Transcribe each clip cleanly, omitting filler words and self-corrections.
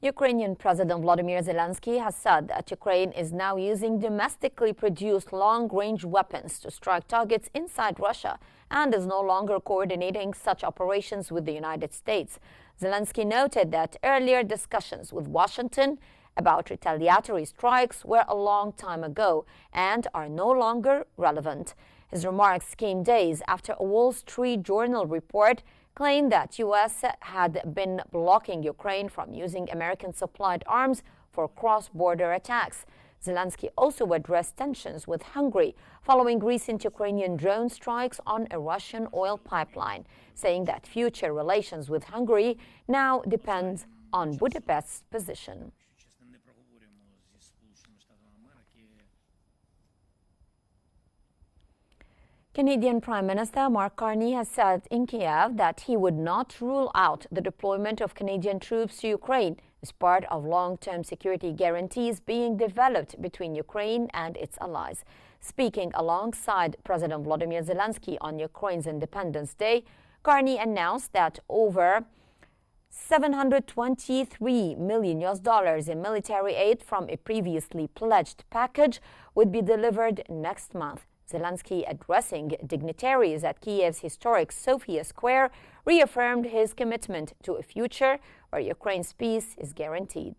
Ukrainian President Volodymyr Zelensky has said that Ukraine is now using domestically produced long-range weapons to strike targets inside Russia and is no longer coordinating such operations with the United States. Zelensky noted that earlier discussions with Washington about retaliatory strikes were a long time ago and are no longer relevant. His remarks came days after a Wall Street Journal report claimed that U.S. had been blocking Ukraine from using American-supplied arms for cross-border attacks. Zelensky also addressed tensions with Hungary following recent Ukrainian drone strikes on a Russian oil pipeline, saying that future relations with Hungary now depend on Budapest's position. Canadian Prime Minister Mark Carney has said in Kiev that he would not rule out the deployment of Canadian troops to Ukraine as part of long-term security guarantees being developed between Ukraine and its allies. Speaking alongside President Volodymyr Zelensky on Ukraine's Independence Day, Carney announced that over $723 million in military aid from a previously pledged package would be delivered next month. Zelensky, addressing dignitaries at Kiev's historic Sofia Square, reaffirmed his commitment to a future where Ukraine's peace is guaranteed.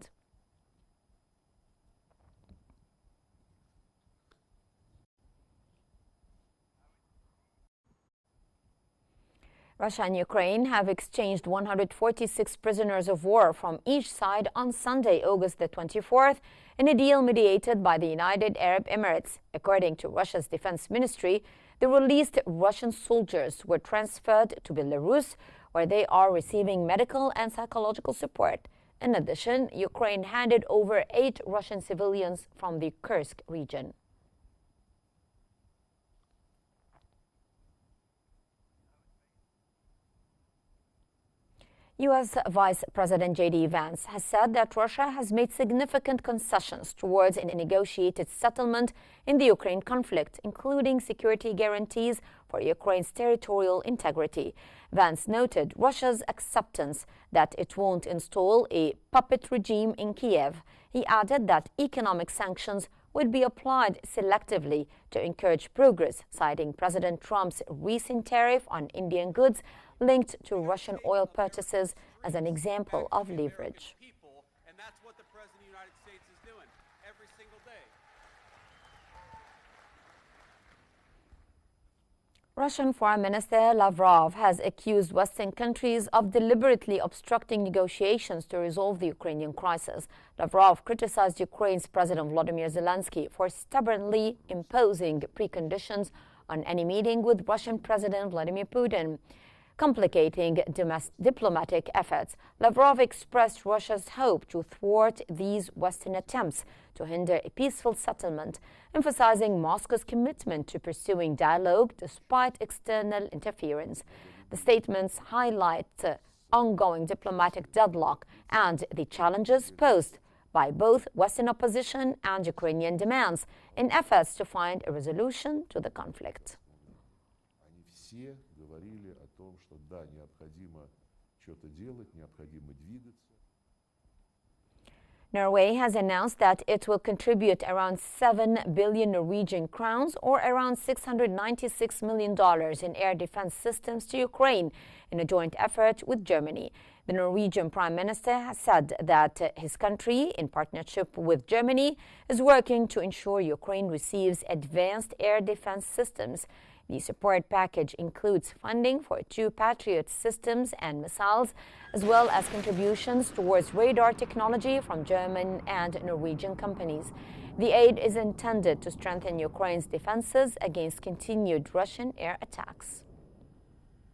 Russia and Ukraine have exchanged 146 prisoners of war from each side on Sunday, August the 24th, in a deal mediated by the United Arab Emirates. According to Russia's defense ministry, the released Russian soldiers were transferred to Belarus, where they are receiving medical and psychological support. In addition, Ukraine handed over 8 Russian civilians from the Kursk region. U.S. Vice President J.D. Vance has said that Russia has made significant concessions towards a negotiated settlement in the Ukraine conflict, including security guarantees for Ukraine's territorial integrity. Vance noted Russia's acceptance that it won't install a puppet regime in Kiev. He added that economic sanctions would be applied selectively to encourage progress, citing President Trump's recent tariff on Indian goods linked to Russian oil purchases as an example of leverage. And that's what the President of the United States is doing every single day. Russian Foreign Minister Lavrov has accused Western countries of deliberately obstructing negotiations to resolve the Ukrainian crisis. Lavrov criticized Ukraine's President Volodymyr Zelensky for stubbornly imposing preconditions on any meeting with Russian President Vladimir Putin, complicating diplomatic efforts. Lavrov expressed Russia's hope to thwart these Western attempts to hinder a peaceful settlement, emphasizing Moscow's commitment to pursuing dialogue despite external interference. The statements highlight ongoing diplomatic deadlock and the challenges posed by both Western opposition and Ukrainian demands in efforts to find a resolution to the conflict. Говорили о том, что да, необходимо что-то делать, необходимо двигаться. Norway has announced that it will contribute around 7 billion Norwegian crowns or around $696 million in air defense systems to Ukraine in a joint effort with Germany. The Norwegian Prime Minister has said that his country, in partnership with Germany, is working to ensure Ukraine receives advanced air defense systems. The support package includes funding for 2 Patriot systems and missiles, as well as contributions towards radar technology from German and Norwegian companies. The aid is intended to strengthen Ukraine's defenses against continued Russian air attacks.